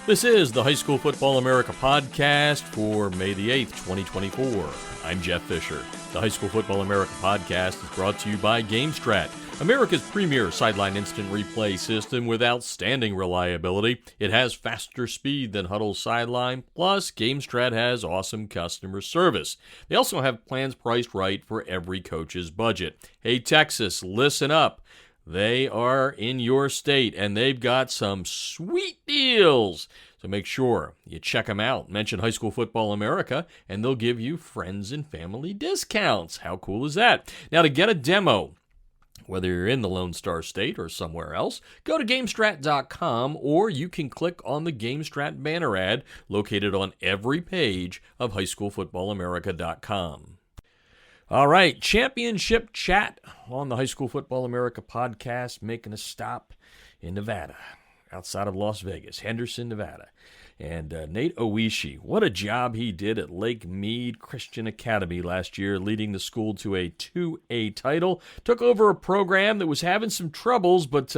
This is the High School Football America podcast for May the 8th, 2024. I'm Jeff Fisher. The High School Football America podcast is brought to you by GameStrat, America's premier sideline instant replay system with outstanding reliability. It has faster speed than Huddle's sideline, plus GameStrat has awesome customer service. They also have plans priced right for every coach's budget. Hey, Texas, listen up. They are in your state, and they've got some sweet deals. So make sure you check them out. Mention High School Football America, and they'll give you friends and family discounts. How cool is that? Now, to get a demo, whether you're in the Lone Star State or somewhere else, go to GameStrat.com, or you can click on the GameStrat banner ad located on every page of HighSchoolFootballAmerica.com. All right, championship chat on the High School Football America podcast, making a stop in Nevada, outside of Las Vegas, Henderson, Nevada. And Nate Oishi, what a job he did at Lake Mead Christian Academy last year, leading the school to a 2A title. Took over a program that was having some troubles, but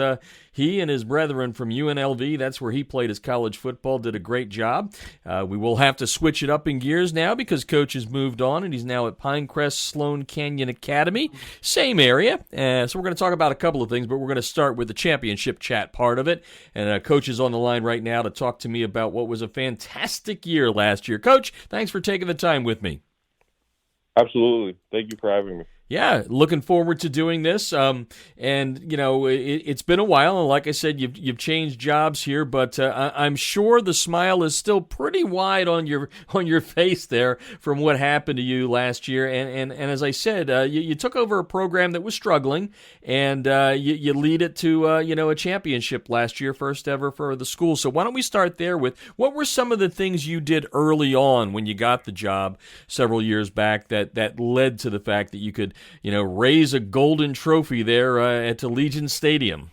he and his brethren from UNLV, that's where he played his college football, did a great job. We will have to switch it up in gears now because coach has moved on, and he's now at Pinecrest Sloan Canyon Academy, same area. So we're going to talk about a couple of things, but we're going to start with the championship chat part of it. And coach is on the line right now to talk to me about what was a fantastic year last year. Coach, thanks for taking the time with me. Absolutely. Thank you for having me. Yeah, looking forward to doing this. And you know, it's been a while, and like I said, you've changed jobs here, but I'm sure the smile is still pretty wide on your face there from what happened to you last year. And as I said, you took over a program that was struggling, and you lead it to a championship last year, first ever for the school. So why don't we start there with what were some of the things you did early on when you got the job several years back that led to the fact that you could raise a golden trophy there at the Legion Stadium?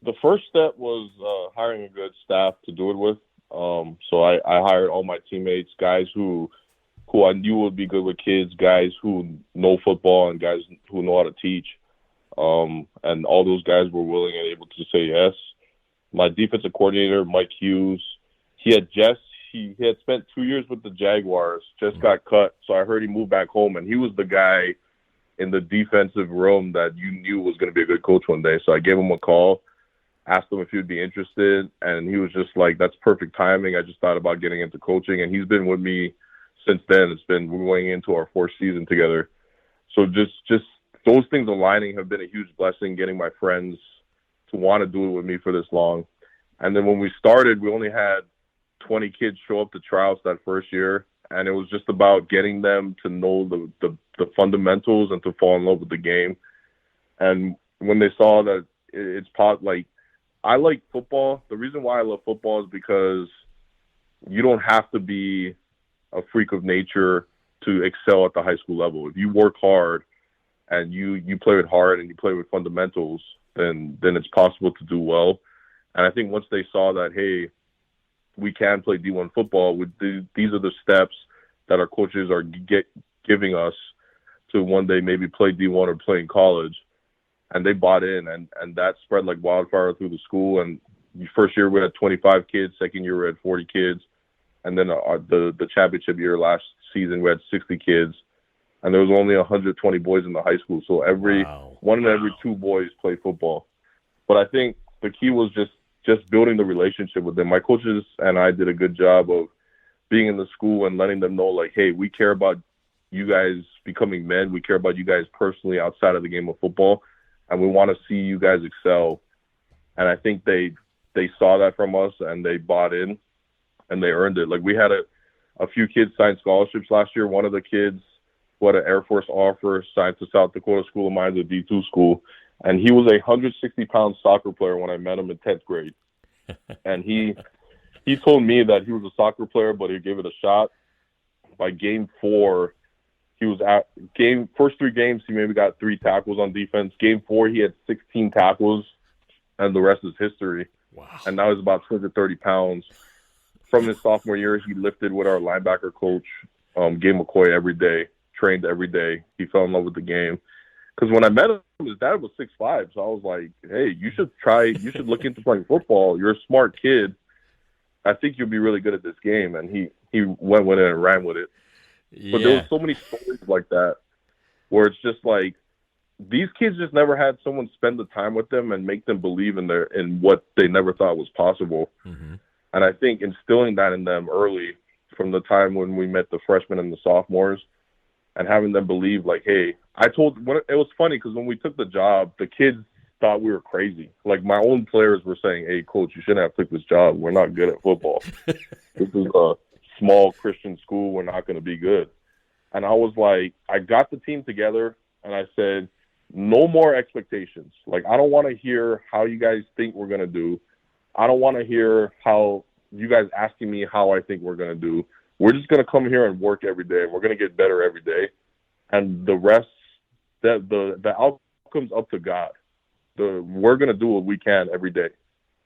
The first step was hiring a good staff to do it with. So I hired all my teammates, guys who I knew would be good with kids, guys who know football and guys who know how to teach. And all those guys were willing and able to say yes. My defensive coordinator, Mike Hughes, he had spent 2 years with the Jaguars, just got cut. So I heard he moved back home, and he was the guy in the defensive room that you knew was going to be a good coach one day. So I gave him a call, asked him if he would be interested, and he was just like, that's perfect timing. I just thought about getting into coaching, and he's been with me since then. We're going into our fourth season together. So just those things aligning have been a huge blessing, getting my friends to want to do it with me for this long. And then when we started, we only had 20 kids show up to tryouts that first year, and it was just about getting them to know the fundamentals and to fall in love with the game. And when they saw that I like football. The reason why I love football is because you don't have to be a freak of nature to excel at the high school level. If you work hard and you play it hard and you play with fundamentals, then it's possible to do well. And I think once they saw that, hey, we can play D1 football, these are the steps that our coaches are giving us to one day maybe play D1 or play in college. And they bought in, and that spread like wildfire through the school. And the first year we had 25 kids, second year we had 40 kids. And then the championship year last season we had 60 kids. And there was only 120 boys in the high school. So one in every two boys play football. But I think the key was just building the relationship with them. My coaches and I did a good job of being in the school and letting them know, like, hey, we care about you guys becoming men. We care about you guys personally outside of the game of football, and we want to see you guys excel. And I think they saw that from us, and they bought in, and they earned it. Like, we had a few kids sign scholarships last year. One of the kids who had an Air Force offer signed to South Dakota School of Mines, a D2 school. And he was a 160-pound soccer player when I met him in 10th grade. And he told me that he was a soccer player, but he gave it a shot. By game 4, he was first 3 games, he maybe got 3 tackles on defense. Game 4, he had 16 tackles, and the rest is history. Wow. And now he's about 230 pounds. From his sophomore year, he lifted with our linebacker coach, Gabe McCoy, every day, trained every day. He fell in love with the game. Because when I met him, his dad was 6'5", so I was like, hey, you should look into playing football. You're a smart kid. I think you'll be really good at this game. And he went with it and ran with it. Yeah. But there were so many stories like that where it's just like these kids just never had someone spend the time with them and make them believe in what they never thought was possible. Mm-hmm. And I think instilling that in them early from the time when we met the freshmen and the sophomores and having them believe like, hey, it was funny because when we took the job, the kids thought we were crazy. Like my own players were saying, hey, coach, you shouldn't have took this job. We're not good at football. This is a small Christian school. We're not going to be good. And I was like, I got the team together and I said, no more expectations. Like, I don't want to hear how you guys think we're going to do. I don't want to hear how you guys asking me how I think we're going to do. We're just going to come here and work every day. We're going to get better every day. And the rest, the outcome's up to God. We're going to do what we can every day.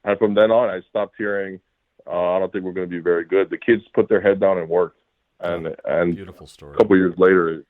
And from then on, I stopped hearing, I don't think we're going to be very good. The kids put their head down and worked. And beautiful story. A couple years later,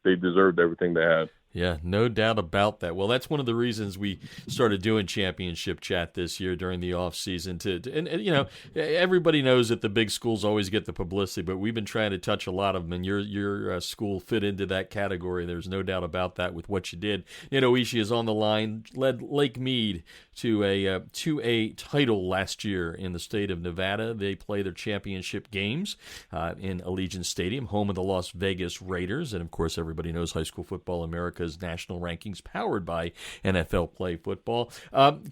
they deserved everything they had. Yeah, no doubt about that. Well, that's one of the reasons we started doing Championship Chat this year during the off season. And you know, everybody knows that the big schools always get the publicity, but we've been trying to touch a lot of them, and your school fit into that category. There's no doubt about that with what you did. Nate Oishi is on the line, led Lake Mead to a 2A title last year in the state of Nevada. They play their championship games in Allegiant Stadium, home of the Las Vegas Raiders, and of course, everybody knows High School Football America national rankings powered by NFL Play Football.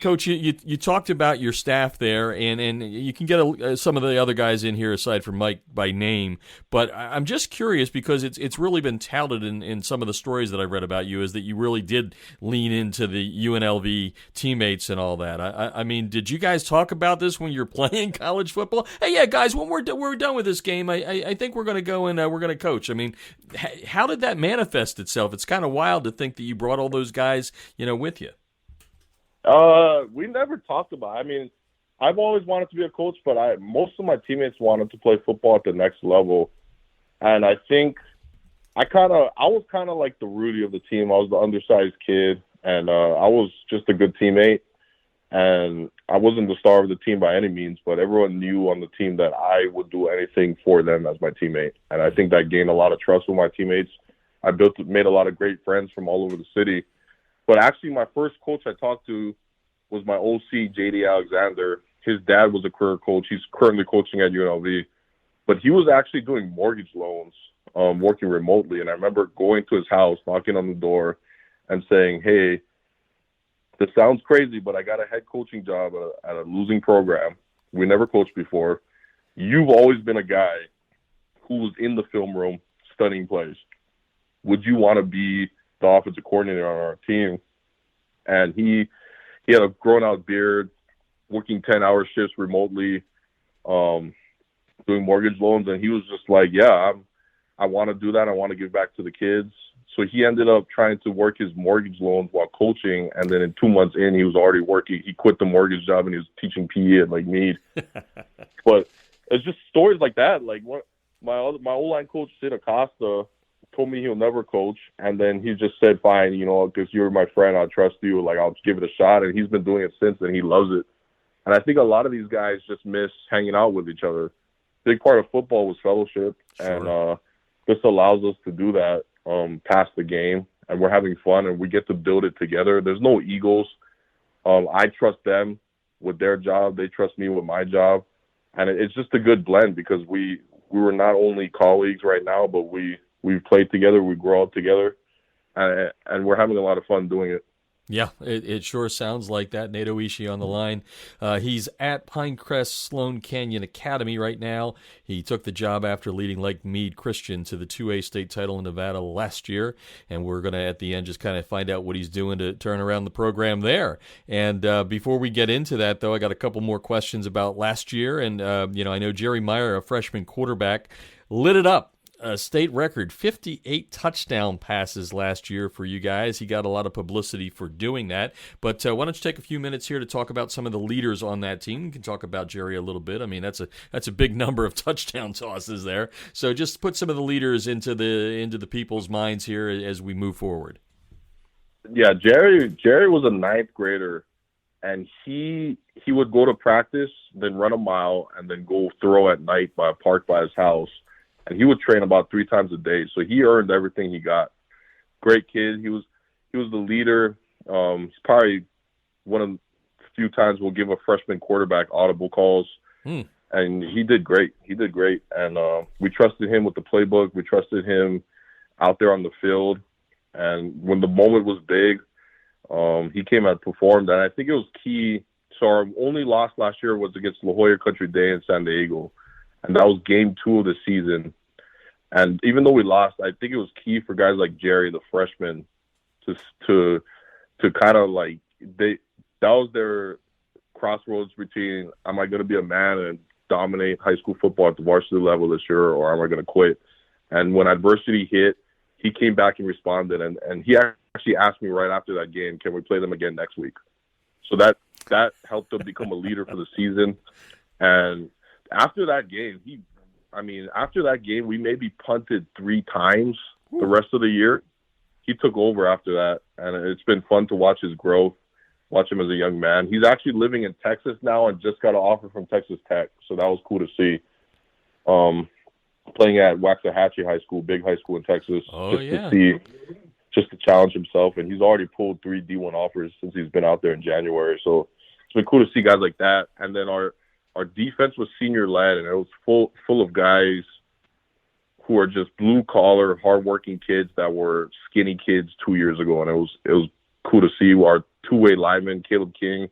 Coach, you talked about your staff there, and you can get some of the other guys in here aside from Mike by name, but I'm just curious because it's really been touted in some of the stories that I've read about you is that you really did lean into the UNLV teammates and all that. I mean, did you guys talk about this when you're playing college football? Hey, yeah, guys, when we're done with this game, I think we're going to go and we're going to coach. I mean, how did that manifest itself? It's kind of wild to think that you brought all those guys, with you. We never talked about it. I mean, I've always wanted to be a coach, but most of my teammates wanted to play football at the next level. And I think I was kind of like the Rudy of the team. I was the undersized kid, and I was just a good teammate. And I wasn't the star of the team by any means, but everyone knew on the team that I would do anything for them as my teammate. And I think that gained a lot of trust with my teammates. I made a lot of great friends from all over the city. But actually, my first coach I talked to was my OC, J.D. Alexander. His dad was a career coach. He's currently coaching at UNLV. But he was actually doing mortgage loans, working remotely. And I remember going to his house, knocking on the door, and saying, hey, this sounds crazy, but I got a head coaching job at a losing program. We never coached before. You've always been a guy who was in the film room studying plays. Would you want to be the offensive coordinator on our team? And he had a grown-out beard, working 10-hour shifts remotely, doing mortgage loans, and he was just like, yeah, I want to do that. I want to give back to the kids. So he ended up trying to work his mortgage loans while coaching, and then in 2 months in, he was already working. He quit the mortgage job, and he was teaching PE at Lake Mead. But it's just stories like that. Like my O-line coach, Sid Acosta, told me he'll never coach, and then he just said, fine, because you're my friend, I'll trust you, like I'll give it a shot, and he's been doing it since, and he loves it. And I think a lot of these guys just miss hanging out with each other. Big part of football was fellowship, sure. And this allows us to do that past the game, and we're having fun, and we get to build it together. There's no egos. I trust them with their job. They trust me with my job, and it's just a good blend because we were not only colleagues right now, but we've played together, we grow up together, and we're having a lot of fun doing it. Yeah, it sure sounds like that. Nate Oishi on the line. He's at Pinecrest Sloan Canyon Academy right now. He took the job after leading Lake Mead Christian to the 2A state title in Nevada last year, and we're going to, at the end, just kind of find out what he's doing to turn around the program there. And before we get into that, though, I got a couple more questions about last year. And, I know Jerry Meyer, a freshman quarterback, lit it up. A state record, 58 touchdown passes last year for you guys. He got a lot of publicity for doing that. But why don't you take a few minutes here to talk about some of the leaders on that team? You can talk about Jerry a little bit. I mean, that's a big number of touchdown tosses there. So just put some of the leaders into the people's minds here as we move forward. Yeah, Jerry was a ninth grader and he would go to practice, then run a mile, and then go throw at night by a park by his house. And he would train about 3 times a day. So he earned everything he got. Great kid. He was the leader. He's probably one of the few times we'll give a freshman quarterback audible calls. And he did great. And we trusted him with the playbook. We trusted him out there on the field. And when the moment was big, he came out and performed. And I think it was key. So our only loss last year was against La Jolla Country Day in San Diego. And that was game 2 of the season. And even though we lost, I think it was key for guys like Jerry, the freshman, to kind of like that was their crossroads between, am I going to be a man and dominate high school football at the varsity level this year, or am I going to quit? And when adversity hit, he came back and responded. And he actually asked me right after that game, can we play them again next week? So that helped him become a leader for the season. And after that game, we maybe punted 3 times the rest of the year. He took over after that, and it's been fun to watch his growth, watch him as a young man. He's actually living in Texas now and just got an offer from Texas Tech, so that was cool to see. Playing at Waxahachie High School, big high school in Texas, just to challenge himself, and he's already pulled 3 D1 offers since he's been out there in January. So it's been cool to see guys like that. And then our defense was senior led, and it was full of guys who are just blue collar, hardworking kids that were skinny kids 2 years ago, and it was cool to see. Our 2-way lineman Caleb King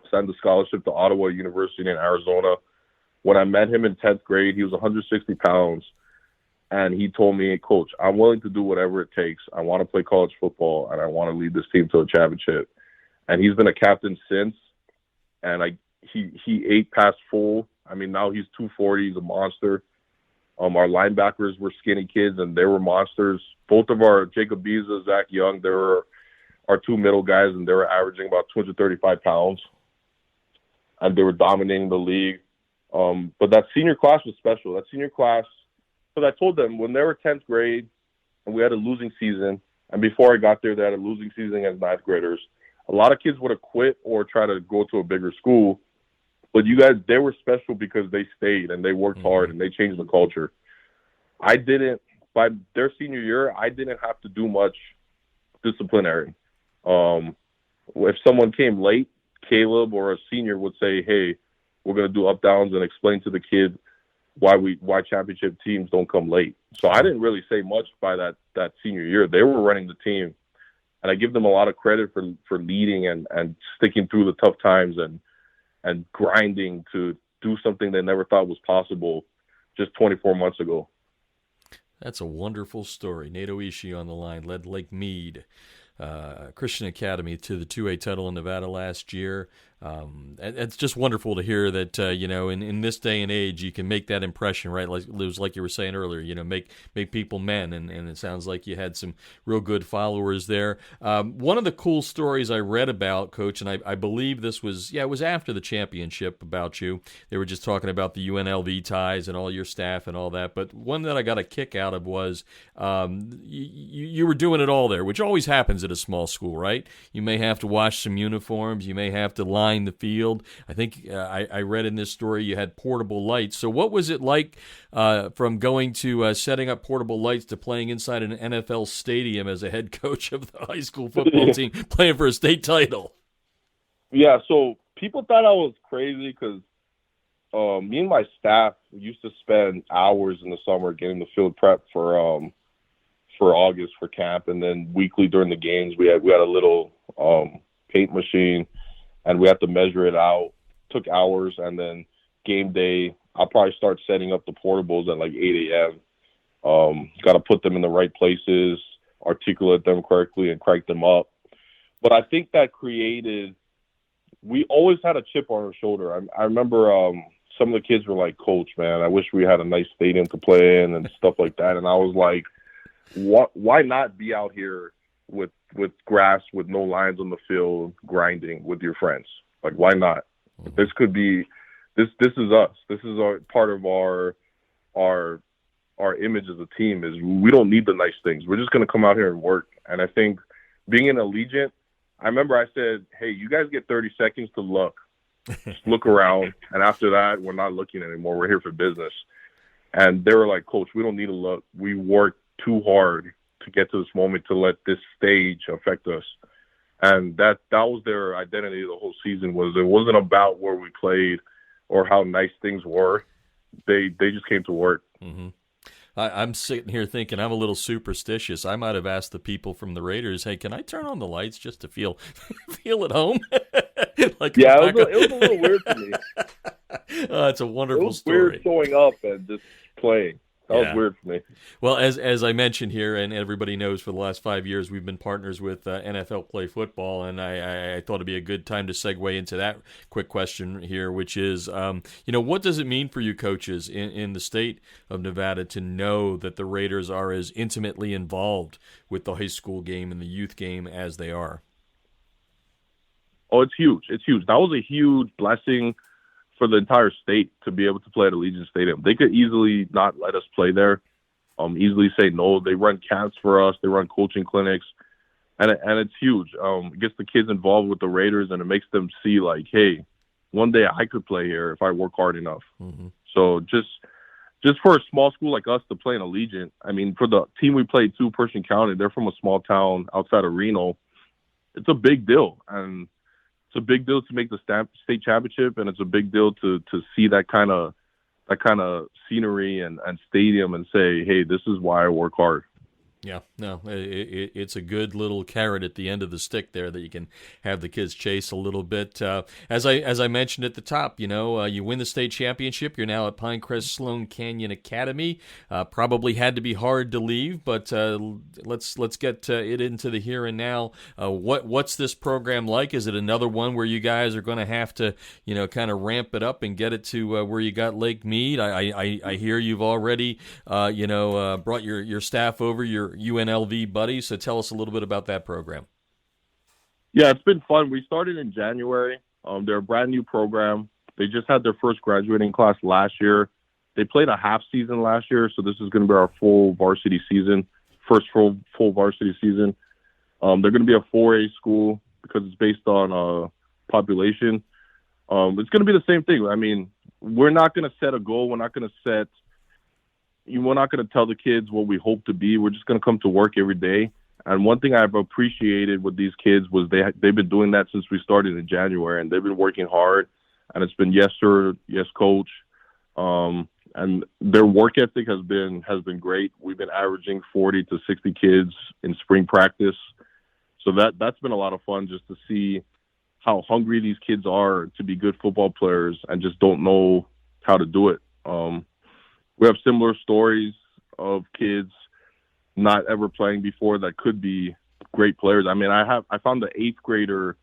signed the scholarship to Ottawa University in Arizona. When I met him in 10th grade, he was 160 pounds, and he told me, "Coach, I'm willing to do whatever it takes. I want to play college football, and I want to lead this team to a championship." And he's been a captain since, and he ate past full. I mean, now he's 240. He's a monster. Our linebackers were skinny kids, and they were monsters. Both of our Jacob Biza, Zach Young, they were our 2 middle guys, and they were averaging about 235 pounds. And they were dominating the league. But that senior class was special. That senior class, because I told them when they were 10th grade and we had a losing season, and before I got there, they had a losing season as 9th graders. A lot of kids would have quit or try to go to a bigger school. But you guys, they were special because they stayed and they worked hard and they changed the culture. I didn't, by their senior year, I didn't have to do much disciplinary. If someone came late, Caleb or a senior would say, "Hey, we're going to do up downs," and explain to the kid why championship teams don't come late. So I didn't really say much by that senior year. They were running the team. And I give them a lot of credit for leading and sticking through the tough times and grinding to do something they never thought was possible just 24 months ago. That's a wonderful story. Nate Oishi on the line, led Lake Mead Christian Academy to the 2A title in Nevada last year. It's just wonderful to hear that, in this day and age, you can make that impression, right? Like you were saying earlier, make people men, and it sounds like you had some real good followers there. One of the cool stories I read about, Coach, and I believe this was, it was after the championship about you. They were just talking about the UNLV ties and all your staff and all that, but one that I got a kick out of was you were doing it all there, which always happens at a small school, right? You may have to wash some uniforms, you may have to line the field. I think I read in this story you had portable lights. So what was it like from going to setting up portable lights to playing inside an NFL stadium as a head coach of the high school football team playing for a state title? Yeah, so people thought I was crazy because me and my staff used to spend hours in the summer getting the field prep for August for camp, and then weekly during the games we had a little paint machine, and we had to measure it out. Took hours, and then game day, I'll probably start setting up the portables at like 8 a.m. Got to put them in the right places, articulate them correctly, and crank them up. But I think that we always had a chip on our shoulder. I remember some of the kids were like, "Coach, man, I wish we had a nice stadium to play in," and stuff like that. And I was like, why not be out here with grass, with no lines on the field, grinding with your friends? Like, why not? This could be, this is us. This is part of our image as a team is we don't need the nice things. We're just going to come out here and work. And I think being an Allegiant, I remember I said, hey, you guys get 30 seconds to look. Just look around. And after that, we're not looking anymore. We're here for business. And they were like, Coach, we don't need to look. We worked too hard to get to this moment to let this stage affect us. And that was their identity the whole season. It wasn't about where we played or how nice things were. They just came to work. Mm-hmm. I'm sitting here thinking I'm a little superstitious. I might have asked the people from the Raiders, "Hey, can I turn on the lights just to feel at home?" Like, yeah, it was a little weird for me. It's a wonderful story. Weird showing up and just playing. That was weird for me. Well, as I mentioned here, and everybody knows, for the last 5 years we've been partners with NFL Play Football, and I thought it'd be a good time to segue into that quick question here, which is, what does it mean for you coaches in the state of Nevada to know that the Raiders are as intimately involved with the high school game and the youth game as they are? Oh, it's huge. It's huge. That was a huge blessing for the entire state to be able to play at Allegiant Stadium. They could easily not let us play there, easily say no. They run camps for us. They run coaching clinics, and it's huge. It gets the kids involved with the Raiders, and it makes them see like, hey, one day I could play here if I work hard enough. Mm-hmm. So just for a small school like us to play in Allegiant, I mean, for the team we played too, Pershing County, they're from a small town outside of Reno. It's a big deal, and it's a big deal to make the state championship, and it's a big deal to see that kind of scenery and stadium and say, hey, this is why I work hard. Yeah, no, it's a good little carrot at the end of the stick there that you can have the kids chase a little bit. As I mentioned at the top, you win the state championship. You're now at Pinecrest Sloan Canyon Academy. Probably had to be hard to leave, but let's get it into the here and now. What's this program like? Is it another one where you guys are going to have to, kind of ramp it up and get it to where you got Lake Mead? I hear you've already, brought your staff over, your UNLV buddies, so tell us a little bit about that program. Yeah, it's been fun. We started in January. They're a brand new program. They just had their first graduating class last year. They played a half season last year, so this is going to be our full varsity season, first full varsity season. They're going to be a 4A school because it's based on population. It's going to be the same thing. I mean, we're not going to set a goal. We're not going to tell the kids what we hope to be. We're just going to come to work every day. And one thing I've appreciated with these kids was they've been doing that since we started in January, and they've been working hard. And it's been yes, sir, yes, coach. And their work ethic has been great. We've been averaging 40 to 60 kids in spring practice. So that's been a lot of fun just to see how hungry these kids are to be good football players and just don't know how to do it. We have similar stories of kids not ever playing before that could be great players. I mean, I found the 8th grader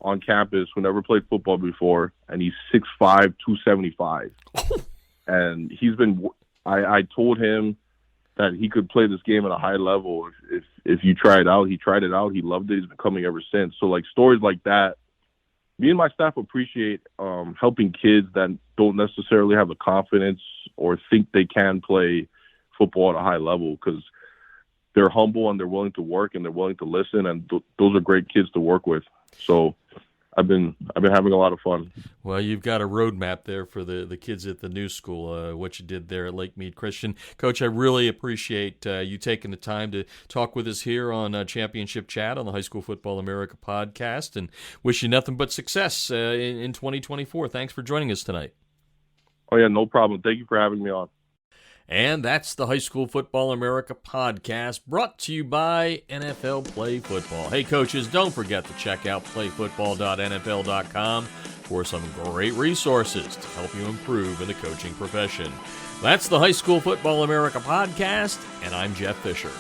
on campus who never played football before, and he's 6'5", 275. And I told him that he could play this game at a high level if you try it out. He tried it out. He loved it. He's been coming ever since. So, like, stories like that, me and my staff appreciate helping kids that don't necessarily have the confidence or think they can play football at a high level, because they're humble and they're willing to work and they're willing to listen, and those are great kids to work with. So I've been having a lot of fun. Well, you've got a roadmap there for the kids at the new school, what you did there at Lake Mead Christian. Coach, I really appreciate you taking the time to talk with us here on Championship Chat on the High School Football America podcast, and wish you nothing but success in 2024. Thanks for joining us tonight. Oh, yeah, no problem. Thank you for having me on. And that's the High School Football America podcast, brought to you by NFL Play Football. Hey, coaches, don't forget to check out playfootball.nfl.com for some great resources to help you improve in the coaching profession. That's the High School Football America podcast, and I'm Jeff Fisher.